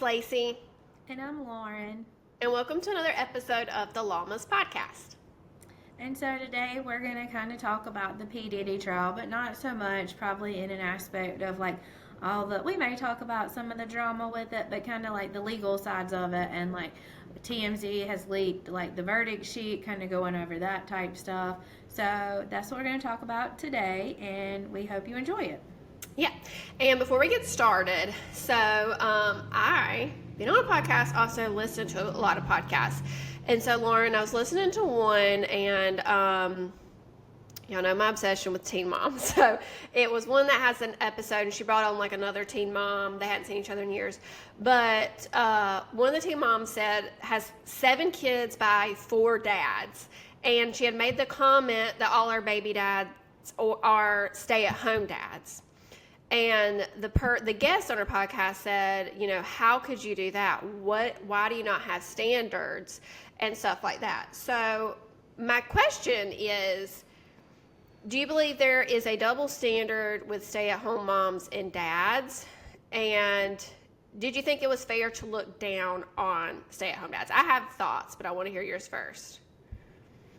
name's Lacey. And I'm Lauren. And welcome to another episode of the Lawmas Podcast. And so today we're going to kind of talk about the P. Diddy trial, but not so much probably in an aspect of like we may talk about some of the drama with it, but kind of like the legal sides of it, and like TMZ has leaked like the verdict sheet, kind of going over that type stuff. So that's what we're going to talk about today, and we hope you enjoy it. Yeah, and before we get started, so I, being on a podcast, also listen to a lot of podcasts. And so, Lauren, I was listening to one, and y'all know my obsession with teen moms. So it was one that has an episode, and she brought on like another teen mom. They hadn't seen each other in years. But one of the teen moms has 7 kids by 4 dads. And she had made the comment that all her baby dads are stay-at-home dads. And the guest on her podcast said, you know, how could you do that? Why do you not have standards and stuff like that? So my question is, do you believe there is a double standard with stay-at-home moms and dads? And did you think it was fair to look down on stay-at-home dads? I have thoughts, but I want to hear yours first.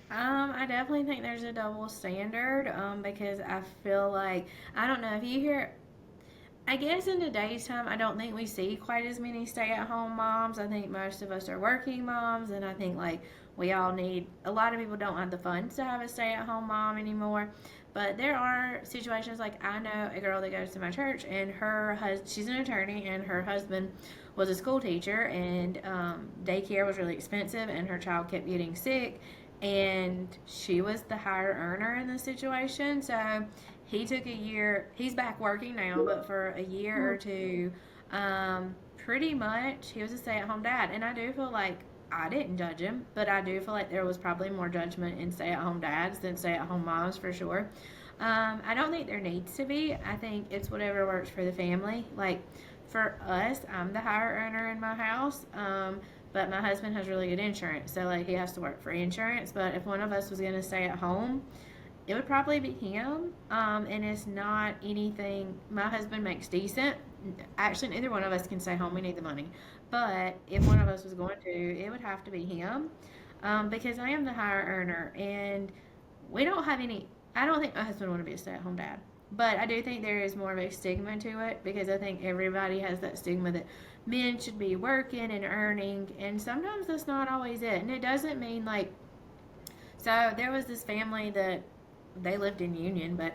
I definitely think there's a double standard because I feel like, I don't know if you hear, I guess in today's time, I don't think we see quite as many stay-at-home moms. I think most of us are working moms, and I think like we all need, a lot of people don't have the funds to have a stay-at-home mom anymore. But there are situations, like I know a girl that goes to my church, and she's an attorney, and her husband was a school teacher, and daycare was really expensive, and her child kept getting sick. And she was the higher earner in the situation, so he took a year. He's back working now, but for a year or two, pretty much he was a stay-at-home dad. And I do feel like, I didn't judge him, but I do feel like there was probably more judgment in stay-at-home dads than stay-at-home moms for sure. I don't think there needs to be. I think it's whatever works for the family. Like for us, I'm the higher earner in my house. But my husband has really good insurance, so like he has to work for insurance. But if one of us was going to stay at home, it would probably be him. And it's not anything. My husband makes decent. Actually, neither one of us can stay home. We need the money. But if one of us was going to, it would have to be him, because I am the higher earner, and we don't have any. I don't think my husband would want to be a stay-at-home dad. But I do think there is more of a stigma to it, because I think everybody has that stigma that men should be working and earning, and sometimes that's not always it. And it doesn't mean like, so there was this family that they lived in Union, but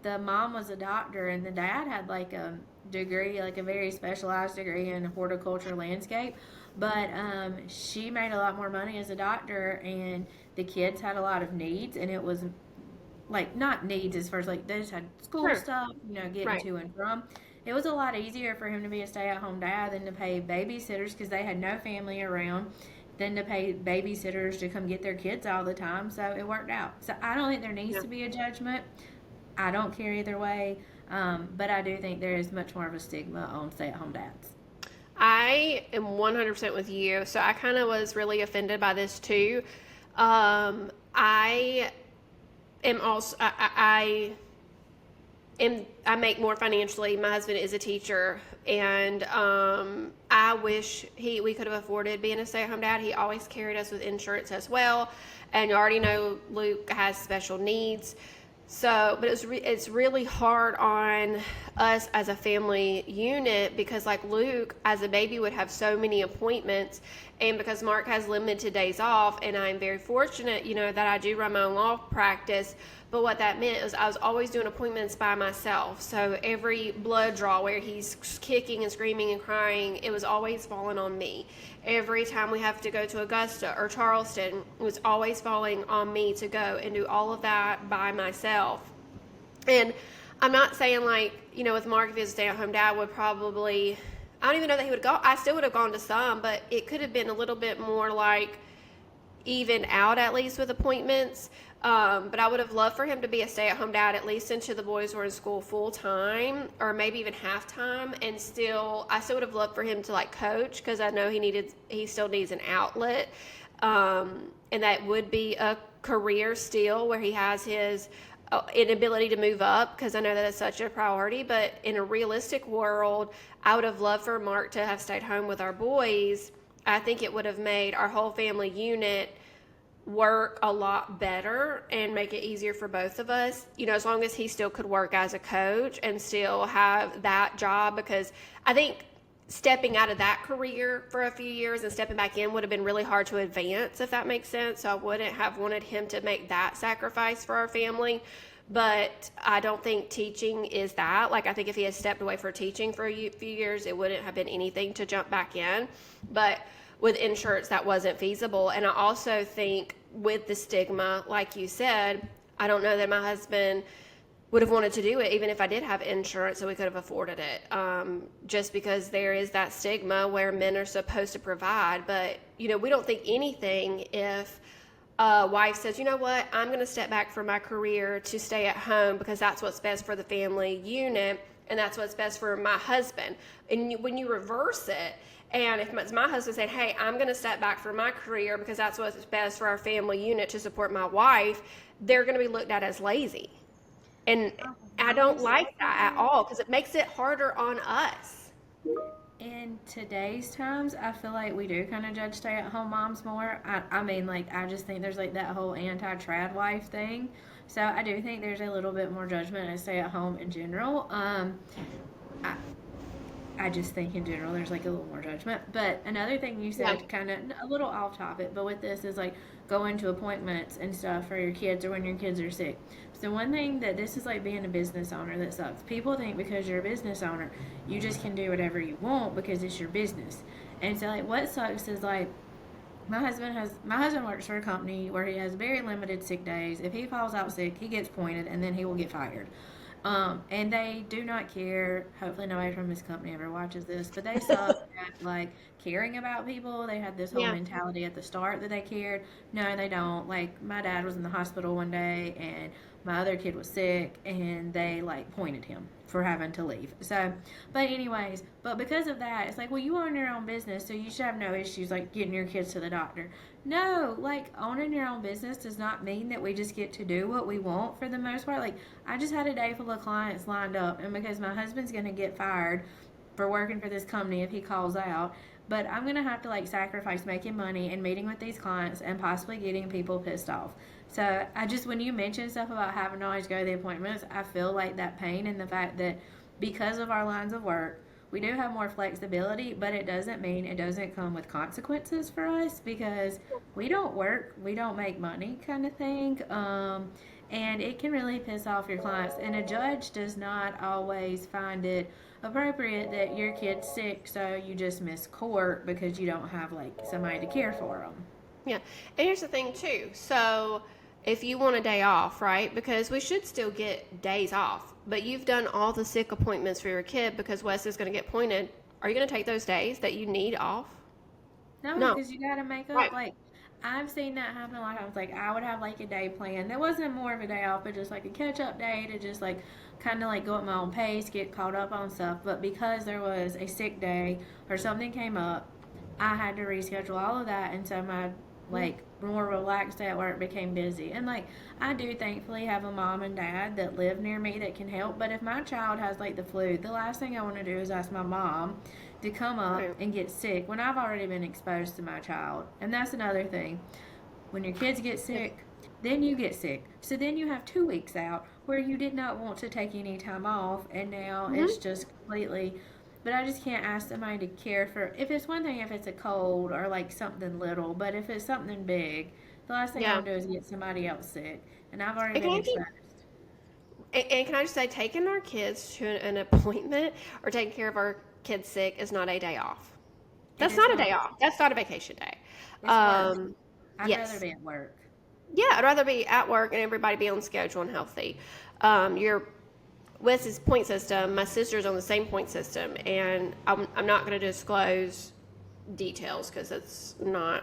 the mom was a doctor, and the dad had like a degree, like a very specialized degree in horticulture landscape. But she made a lot more money as a doctor, and the kids had a lot of needs, and it was like not needs as far as like they just had school stuff, you know, getting to and from. It was a lot easier for him to be a stay-at-home dad than to pay babysitters, because they had no family around, than to pay babysitters to come get their kids all the time. So it worked out. So I don't think there needs to be a judgment. I don't care either way. But I do think there is much more of a stigma on stay-at-home dads. I am 100% with you. So I kind of was really offended by this too. I am also, I make more financially. My husband is a teacher, and I wish we could have afforded being a stay-at-home dad. He always carried us with insurance as well, and you already know Luke has special needs. So, but it's really hard on us as a family unit, because like Luke as a baby would have so many appointments, and because Mark has limited days off, and I'm very fortunate, you know, that I do run my own law practice. But what that meant is I was always doing appointments by myself. So every blood draw where he's kicking and screaming and crying, it was always falling on me. Every time we have to go to Augusta or Charleston, it was always falling on me to go and do all of that by myself. And I'm not saying like, you know, with Mark, if he was a stay-at-home dad, would probably, I don't even know that he would go. I still would have gone to some, but it could have been a little bit more like even out, at least with appointments. But I would have loved for him to be a stay-at-home dad, at least until the boys were in school full-time, or maybe even half-time. And I still would have loved for him to like coach, because I know he still needs an outlet. And that would be a career still, where he has his inability to move up, because I know that it's such a priority. But in a realistic world, I would have loved for Mark to have stayed home with our boys. I think it would have made our whole family unit work a lot better and make it easier for both of us, as long as he still could work as a coach and still have that job. Because I think stepping out of that career for a few years and stepping back in would have been really hard to advance, if that makes sense. So I wouldn't have wanted him to make that sacrifice for our family. But I don't think teaching is that. Like, I think if he had stepped away for teaching for a few years, it wouldn't have been anything to jump back in. But with insurance, that wasn't feasible. And I also think with the stigma, like you said, I don't know that my husband would have wanted to do it, even if I did have insurance, so we could have afforded it. Just because there is that stigma where men are supposed to provide. But, we don't think anything if a wife says, you know what, I'm going to step back from my career to stay at home because that's what's best for the family unit and that's what's best for my husband. And when you reverse it, and if my husband said, hey, I'm going to step back from my career because that's what's best for our family unit to support my wife, they're going to be looked at as lazy. And I don't like that at all, because it makes it harder on us. In today's times, I feel like we do kind of judge stay-at-home moms more. I just think there's like that whole anti-trad wife thing. So I do think there's a little bit more judgment at stay-at-home in general. I just think in general there's like a little more judgment. But another thing you said, kind of a little off topic, but with this is like going to appointments and stuff for your kids or when your kids are sick. So one thing that this is like being a business owner that sucks. People think because you're a business owner, you just can do whatever you want because it's your business. And so like what sucks is like my husband works for a company where he has very limited sick days. If he falls out sick, he gets pointed and then he will get fired. And they do not care. Hopefully nobody from this company ever watches this, but they suck at like caring about people. They had this whole mentality at the start that they cared. No, they don't. Like my dad was in the hospital one day and my other kid was sick and they like pointed him for having to leave. So, but anyways, but because of that, it's like, well, you own your own business, so you should have no issues like getting your kids to the doctor. No, like owning your own business does not mean that we just get to do what we want for the most part. Like I just had a day full of clients lined up, and because my husband's going to get fired for working for this company if he calls out, but I'm going to have to like sacrifice making money and meeting with these clients and possibly getting people pissed off. So when you mention stuff about having to always go to the appointments, I feel like that pain and the fact that because of our lines of work, we do have more flexibility, but it doesn't mean it doesn't come with consequences for us because we don't work, we don't make money kind of thing. And it can really piss off your clients. And a judge does not always find it appropriate that your kid's sick, so you just miss court because you don't have like somebody to care for them. Yeah. And here's the thing too. So if you want a day off, right? Because we should still get days off, but you've done all the sick appointments for your kid because Wes is going to get pointed. Are you going to take those days that you need off? No, because you got to make up. Right. Like I've seen that happen. Like I would have like a day planned. That wasn't more of a day off, but just like a catch up day to just like kind of like go at my own pace, get caught up on stuff. But because there was a sick day or something came up, I had to reschedule all of that, and so my like more relaxed day at work became busy. And like I do thankfully have a mom and dad that live near me that can help, but if my child has like the flu, the last thing I want to do is ask my mom to come up and get sick when I've already been exposed to my child. And that's another thing. When your kids get sick, then you get sick. So then you have 2 weeks out where you did not want to take any time off, and now it's just completely. But I just can't ask somebody to care for, if it's one thing if it's a cold or like something little, but if it's something big, the last thing I would do is get somebody else sick. And I've already been exposed. And can I just say, taking our kids to an appointment or taking care of our kids sick is not a day off. That's not a day off. That's not a vacation day. I'd rather be at work. Yeah, I'd rather be at work and everybody be on schedule and healthy. Wes's point system, my sister's on the same point system, and I'm not going to disclose details because it's not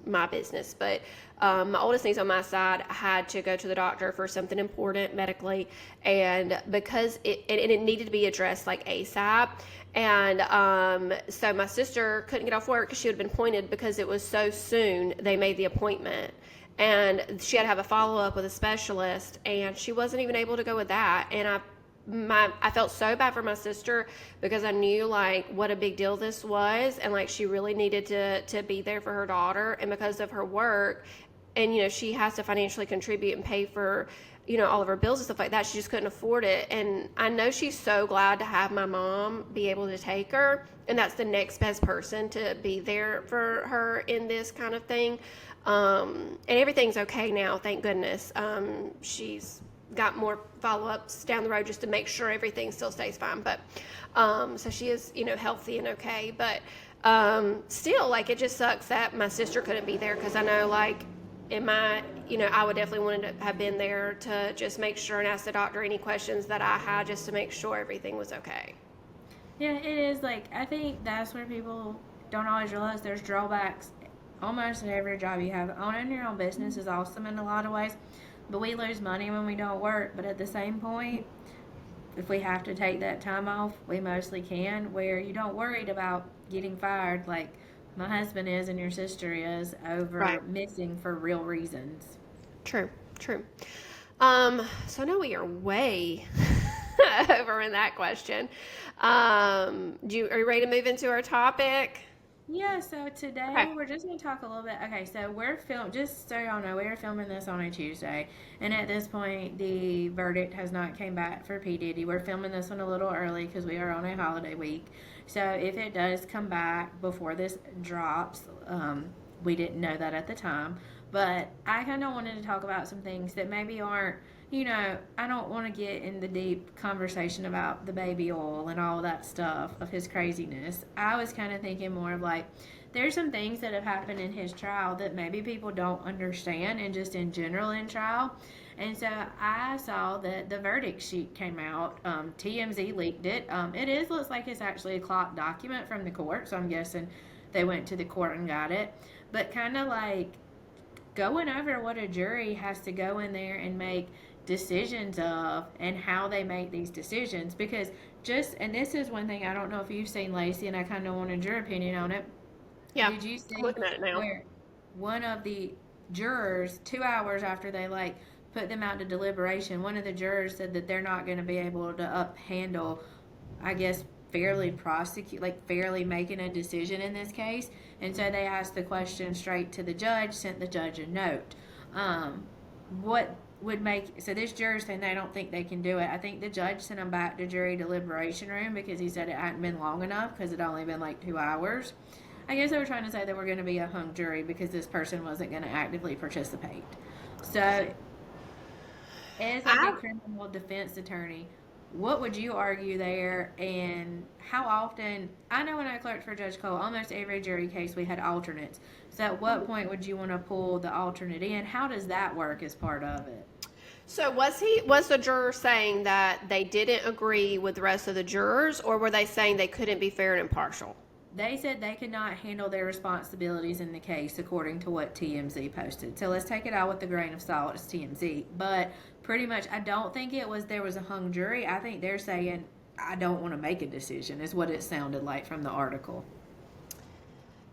my business, but my oldest niece on my side had to go to the doctor for something important medically, and because it needed to be addressed like ASAP, and so my sister couldn't get off work because she would have been pointed because it was so soon they made the appointment. and she had to have a follow-up with a specialist, and she wasn't even able to go with that. And I felt so bad for my sister because I knew like what a big deal this was, and like she really needed to be there for her daughter, and because of her work, and she has to financially contribute and pay for all of her bills and stuff like that. She just couldn't afford it. And I know she's so glad to have my mom be able to take her, and that's the next best person to be there for her in this kind of thing. And everything's okay now, thank goodness. She's got more follow-ups down the road just to make sure everything still stays fine. But so she is healthy and okay. But still, like, it just sucks that my sister couldn't be there, because I know, like, I would definitely want to have been there to just make sure and ask the doctor any questions that I had, just to make sure everything was okay. Yeah, it is. Like, I think that's where people don't always realize there's drawbacks almost in every job you have. Owning your own business is awesome in a lot of ways, but we lose money when we don't work. But at the same point, if we have to take that time off, we mostly can, where you don't worried about getting fired like my husband is and your sister is over missing for real reasons. True. So I know we are way over in that question. Are you ready to move into our topic? Yeah, so today we're just going to talk a little bit. Okay, so just so y'all know, we are filming this on a Tuesday, and at this point, the verdict has not came back for P. Diddy. We're filming this one a little early because we are on a holiday week. So if it does come back before this drops, we didn't know that at the time. But I kind of wanted to talk about some things that maybe aren't, I don't want to get in the deep conversation about the baby oil and all that stuff of his craziness. I was kind of thinking more of like, there's some things that have happened in his trial that maybe people don't understand, and just in general in trial. And so I saw that the verdict sheet came out. TMZ leaked it. Looks like it's actually a clocked document from the court, so I'm guessing they went to the court and got it. But kind of like going over what a jury has to go in there and make decisions of, and how they make these decisions. Because and this is one thing, I don't know if you've seen Lacey, and I kind of wanted your opinion on it. Yeah. Did you see looking at it now, where one of the jurors, 2 hours after they put them out to deliberation, one of the jurors said that they're not going to be able to handle, I guess, fairly making a decision in this case. And so they asked the question straight to the judge, sent the judge a note. So this juror saying they don't think they can do it. I think the judge sent them back to jury deliberation room because he said it hadn't been long enough, because it only been 2 hours. I guess they were trying to say that we're going to be a hung jury because this person wasn't going to actively participate. So, as a criminal defense attorney, what would you argue there, and how often? I know when I clerked for Judge Cole, almost every jury case we had alternates. So at what point would you want to pull the alternate in? How does that work as part of it? So was the juror saying that they didn't agree with the rest of the jurors, or were they saying they couldn't be fair and impartial? They said they could not handle their responsibilities in the case, according to what TMZ posted. So let's take it out with a grain of salt. It's TMZ. But pretty much, I don't think there was a hung jury. I think they're saying, I don't want to make a decision, is what it sounded like from the article.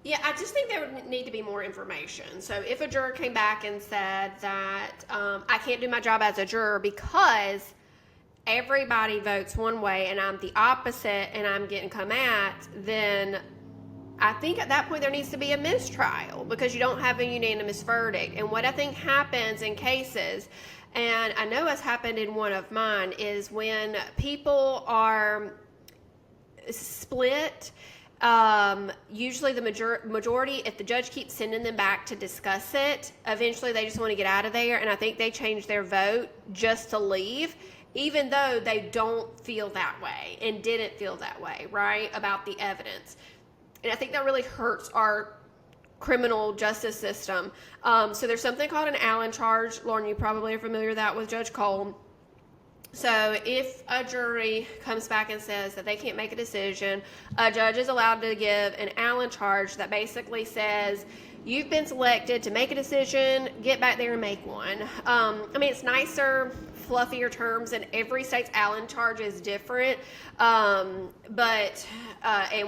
Yeah, I just think there would need to be more information. So if a juror came back and said that I can't do my job as a juror because everybody votes one way and I'm the opposite and I'm getting come at, then I think at that point there needs to be a mistrial, because you don't have a unanimous verdict. And what I think happens in cases, and I know it's happened in one of mine, is when people are split, usually the majority, if the judge keeps sending them back to discuss it, eventually they just want to get out of there. And I think they change their vote just to leave, even though they don't feel that way and didn't feel that way, right, about the evidence. And I think that really hurts our criminal justice system. So there's something called an Allen charge. Lauren, you probably are familiar with that with Judge Cole. So if a jury comes back and says that they can't make a decision, a judge is allowed to give an Allen charge that basically says, you've been selected to make a decision, get back there and make one. I mean, it's nicer fluffier terms, and every state's Allen charge is different. And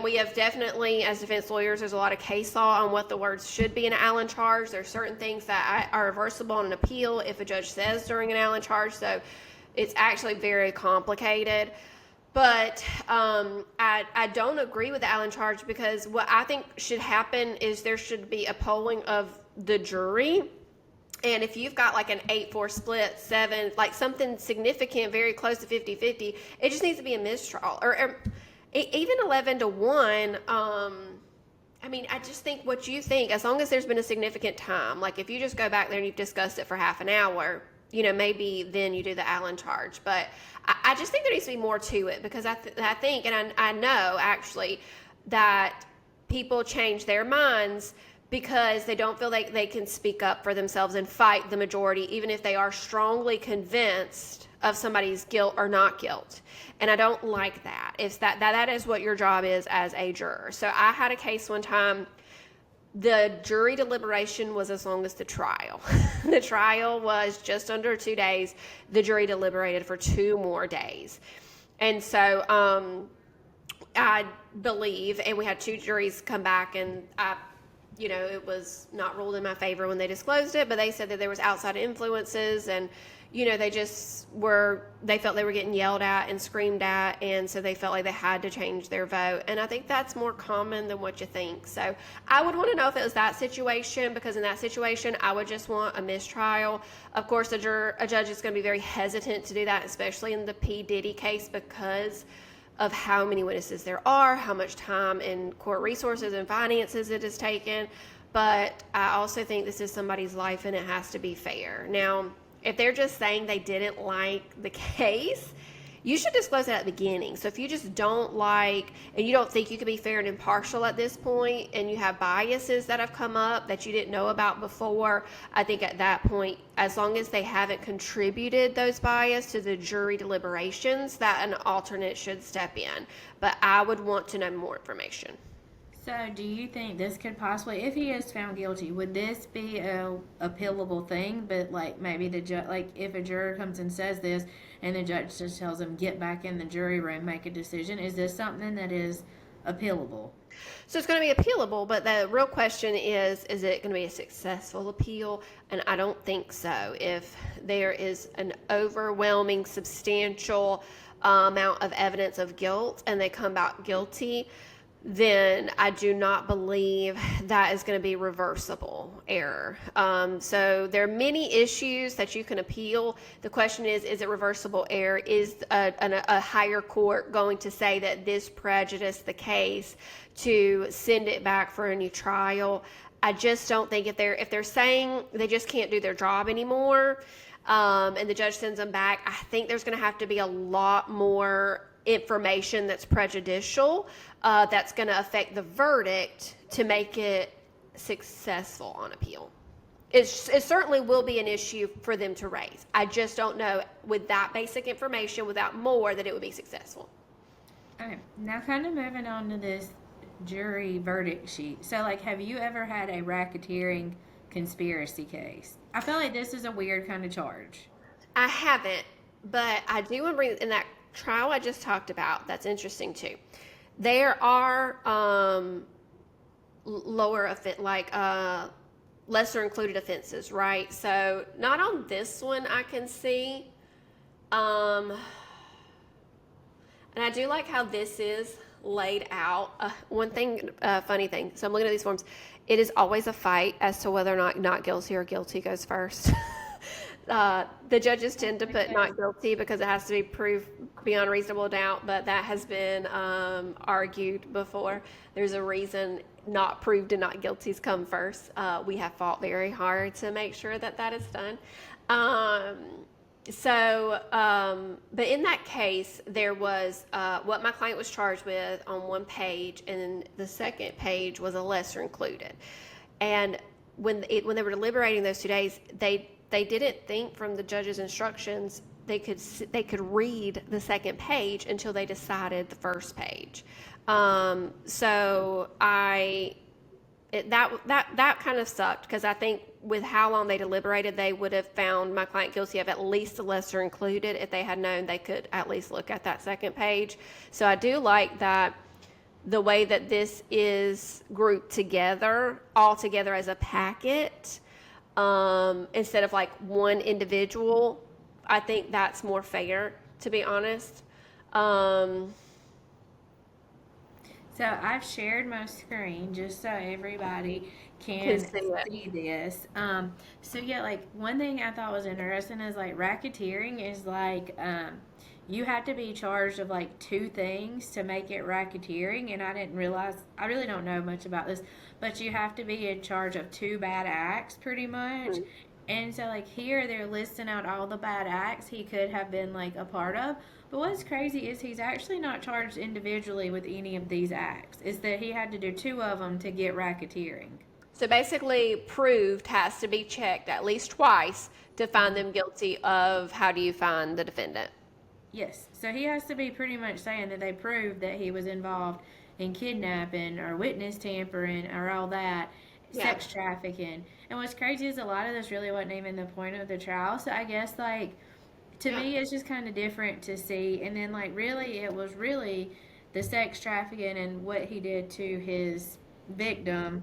we have definitely, as defense lawyers, there's a lot of case law on what the words should be in an Allen charge. There's certain things that are reversible on an appeal if a judge says during an Allen charge. So it's actually very complicated. But I don't agree with the Allen charge, because what I think should happen is there should be a polling of the jury. And if you've got like an 8-4 split, 7, like something significant, very close to 50-50, it just needs to be a mistrial. Or even 11-1, I mean, I just think what you think, as long as there's been a significant time, like if you just go back there and you've discussed it for half an hour, you know, maybe then you do the Allen charge. But I just think there needs to be more to it, because I think, and I know actually, that people change their minds because they don't feel like they can speak up for themselves and fight the majority, even if they are strongly convinced of somebody's guilt or not guilt. And I don't like that. It's that is what your job is as a juror. So I had a case one time. The jury deliberation was as long as the trial. The trial was just under 2 days. The jury deliberated for 2 more days. And so I believe, and we had 2 juries come back, and it was not ruled in my favor when they disclosed it, but they said that there was outside influences, and they felt they were getting yelled at and screamed at, and so they felt like they had to change their vote. And I think that's more common than what you think. So I would want to know if it was that situation, because in that situation, I would just want a mistrial. Of course, a judge is going to be very hesitant to do that, especially in the P. Diddy case, because of how many witnesses there are, how much time and court resources and finances it has taken. But I also think this is somebody's life, and it has to be fair. Now, if they're just saying they didn't like the case, you should disclose that at the beginning. So if you just don't like, and you don't think you can be fair and impartial at this point, and you have biases that have come up that you didn't know about before, I think at that point, as long as they haven't contributed those biases to the jury deliberations, that an alternate should step in. But I would want to know more information. So do you think this could possibly, if he is found guilty, would this be a appealable thing? But like maybe the judge, like if a juror comes and says this, and the judge just tells him, get back in the jury room, make a decision, is this something that is appealable? So it's going to be appealable, but the real question is it going to be a successful appeal? And I don't think so. If there is an overwhelming, substantial amount of evidence of guilt, and they come out guilty, then I do not believe that is going to be reversible error. So there are many issues that you can appeal. The question is it reversible error? Is a higher court going to say that this prejudiced the case to send it back for a new trial? I just don't think if they're saying they just can't do their job anymore, and the judge sends them back, I think there's going to have to be a lot more information that's prejudicial, that's going to affect the verdict to make it successful on appeal. It certainly will be an issue for them to raise. I just don't know, with that basic information, without more, that it would be successful. Okay, now kind of moving on to this jury verdict sheet. So, like, have you ever had a racketeering conspiracy case? I feel like this is a weird kind of charge. I haven't, but I do want to bring in that trial I just talked about. That's interesting too. There are lesser included offenses, right? So not on this one I can see. And I do like how this is laid out. One thing, funny thing. So I'm looking at these forms. It is always a fight as to whether or not guilty or guilty goes first. The judges tend to put not guilty because it has to be proved beyond reasonable doubt, but that has been argued before. There's a reason not proved and not guilties come first. We have fought very hard to make sure that is done. But in that case, there was what my client was charged with on one page, and the second page was a lesser included. And when they were deliberating those 2 days, they didn't think from the judge's instructions they could read the second page until they decided the first page. So that kind of sucked, because I think with how long they deliberated, they would have found my client guilty of at least the lesser included. If they had known, they could at least look at that second page. So I do like that the way that this is grouped together, all together as a packet, instead of like one individual. I think that's more fair, to be honest. So I've shared my screen just so everybody can see this. So yeah, like one thing I thought was interesting is like racketeering is like you have to be charged of like two things to make it racketeering, and I didn't realize, I really don't know much about this, but you have to be in charge of two bad acts pretty much. Mm-hmm. And so like here they're listing out all the bad acts he could have been like a part of. But what's crazy is he's actually not charged individually with any of these acts. Is that he had to do two of them to get racketeering. So basically, proved has to be checked at least twice to find them guilty of, how do you find the defendant? Yes. So he has to be pretty much saying that they proved that he was involved in kidnapping or witness tampering or all that, sex trafficking. And what's crazy is a lot of this really wasn't even the point of the trial. So I guess like, to me, it's just kind of different to see. And then, like, really, it was really the sex trafficking and what he did to his victim.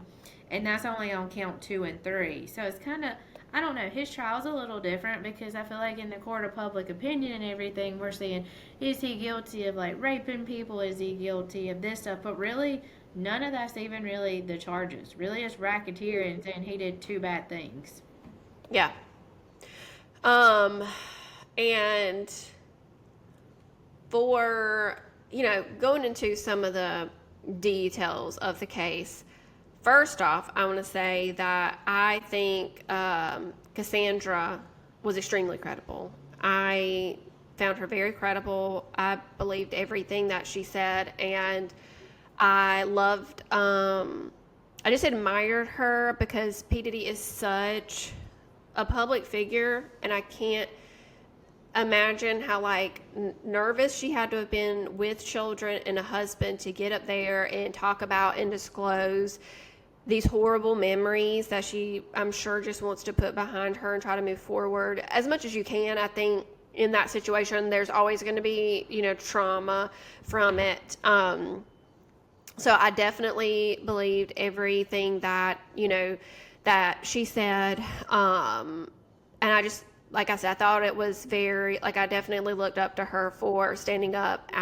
And that's only on count 2 and 3. So it's kind of, I don't know, his trial's a little different because I feel like in the court of public opinion and everything, we're seeing, is he guilty of, like, raping people? Is he guilty of this stuff? But really, none of that's even really the charges. Really, it's racketeering saying he did two bad things. Yeah. And for, going into some of the details of the case, first off, I want to say that I think Cassandra was extremely credible. I found her very credible. I believed everything that she said, and I loved, I just admired her because P. Diddy is such a public figure, and I can't imagine how nervous she had to have been with children and a husband to get up there and talk about and disclose these horrible memories that she, I'm sure, just wants to put behind her and try to move forward as much as you can. I think in that situation there's always going to be trauma from it, so I definitely believed everything that that she said, and I just, like I said, I thought it was very, I definitely looked up to her for standing up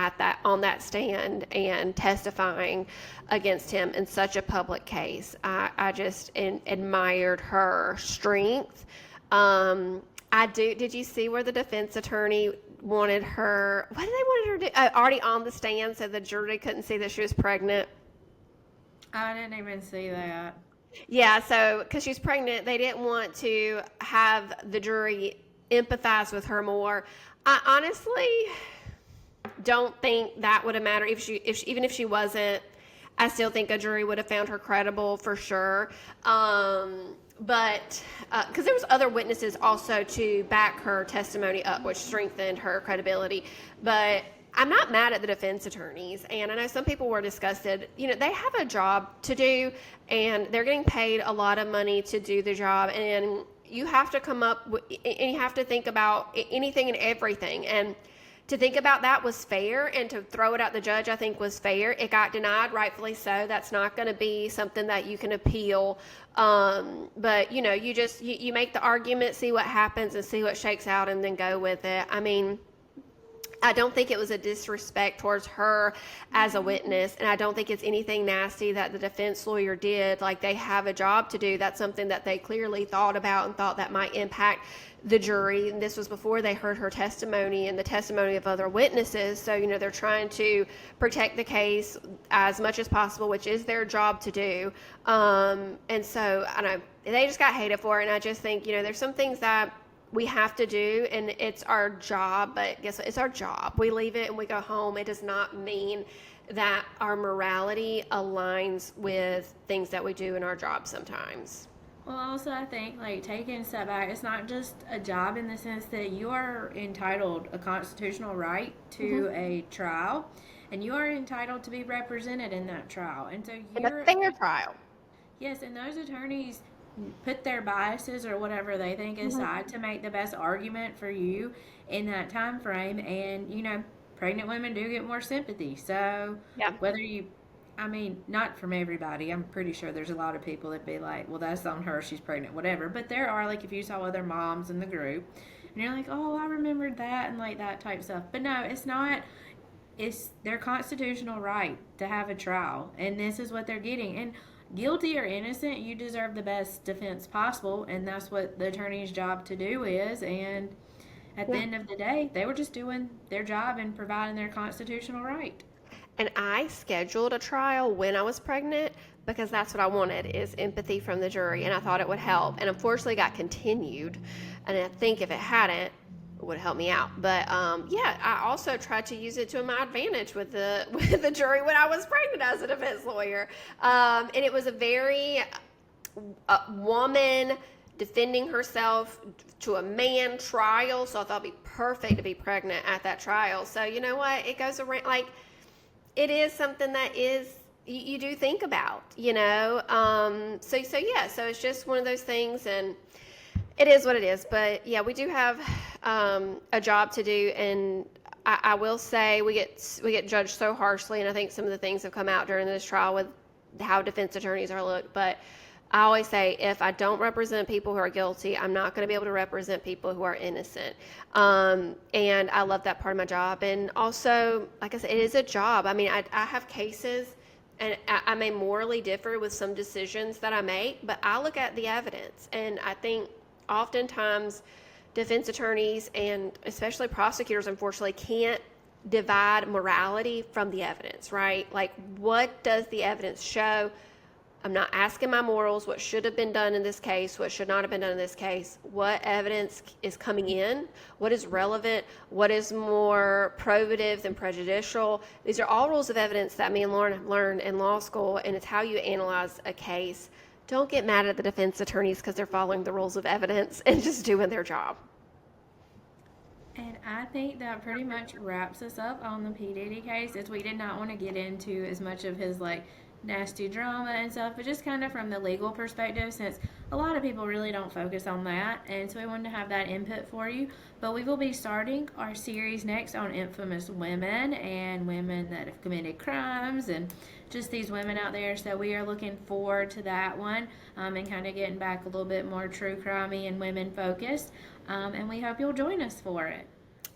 on that stand and testifying against him in such a public case. I just admired her strength. Did you see where the defense attorney wanted her, what did they want her to do? Already on the stand so the jury couldn't see that she was pregnant? I didn't even see that. Yeah, so because she's pregnant, they didn't want to have the jury empathize with her more. I honestly don't think that would have mattered even if she wasn't. I still think a jury would have found her credible for sure. But because there was other witnesses also to back her testimony up, which strengthened her credibility. But I'm not mad at the defense attorneys, and I know some people were disgusted. They have a job to do, and they're getting paid a lot of money to do the job, and you have to come up with, and you have to think about anything and everything. And to think about that was fair, and to throw it at the judge, I think, was fair. It got denied, rightfully so. That's not going to be something that you can appeal. But you make the argument, see what happens, and see what shakes out, and then go with it. I mean, I don't think it was a disrespect towards her as a witness, and I don't think it's anything nasty that the defense lawyer did. They have a job to do. That's something that they clearly thought about and thought that might impact the jury. And this was before they heard her testimony and the testimony of other witnesses. So, they're trying to protect the case as much as possible, which is their job to do. And so, I know, they just got hated for it, and I just think, there's some things that we have to do, and it's our job, but guess what? It's our job. We leave it and we go home. It does not mean that our morality aligns with things that we do in our job sometimes. Well, also, I think, taking a step back, it's not just a job in the sense that you are entitled a constitutional right to a trial, and you are entitled to be represented in that trial. And so in a fair trial. Yes, and those attorneys put their biases or whatever they think aside to make the best argument for you in that time frame. And pregnant women do get more sympathy. So Yeah. whether you, I mean, not from everybody. I'm pretty sure there's a lot of people that be like, well, that's on her, she's pregnant, whatever. But there are, like, if you saw other moms in the group and you're like, oh, I remembered that, and like that type stuff. But no, it's not. It's their constitutional right to have a trial, and this is what they're getting. And guilty or innocent, you deserve the best defense possible, and that's what the attorney's job to do is. And at the end of the day, they were just doing their job and providing their constitutional right. And I scheduled a trial when I was pregnant because that's what I wanted, is empathy from the jury, and I thought it would help. And unfortunately, it got continued, and I think if it hadn't, it would help me out. But yeah, I also tried to use it to my advantage with the jury when I was pregnant as a defense lawyer, and it was a very woman defending herself to a man trial. So I thought it'd be perfect to be pregnant at that trial. So you know what? It goes around, like, it is something that is you do think about, so yeah, so it's just one of those things, and it is what it is. But yeah, we do have a job to do, and I will say we get judged so harshly, and I think some of the things have come out during this trial with how defense attorneys are looked. But I always say, if I don't represent people who are guilty, I'm not going to be able to represent people who are innocent. And I love that part of my job. And also, like I said, it is a job. I mean, I have cases, and I may morally differ with some decisions that I make, but I look at the evidence. And I think oftentimes defense attorneys and especially prosecutors, unfortunately, can't divide morality from the evidence, right? Like, what does the evidence show? I'm not asking my morals, what should have been done in this case, what should not have been done in this case, what evidence is coming in, what is relevant, what is more probative than prejudicial. These are all rules of evidence that me and Lauren have learned in law school, and it's how you analyze a case. Don't get mad at the defense attorneys because they're following the rules of evidence and just doing their job. And I think that pretty much wraps us up on the P. Diddy case, as we did not want to get into as much of his, like, nasty drama and stuff, but just kind of from the legal perspective, since a lot of people really don't focus on that, and so we wanted to have that input for you. But we will be starting our series next on infamous women and women that have committed crimes and just these women out there. So we are looking forward to that one, and kind of getting back a little bit more true crimey and women focused, and we hope you'll join us for it.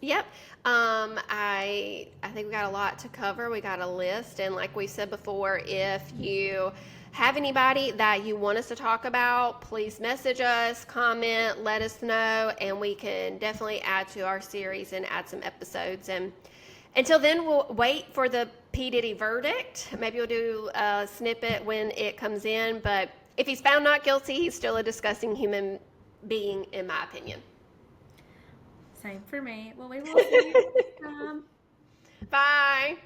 Yep. I think we got a lot to cover. We got a list. And like we said before, if you have anybody that you want us to talk about, please message us, comment, let us know, and we can definitely add to our series and add some episodes. And until then, we'll wait for the P. Diddy verdict. Maybe we'll do a snippet when it comes in. But if he's found not guilty, he's still a disgusting human being, in my opinion. Same for me. Well, we will see you next time. Bye.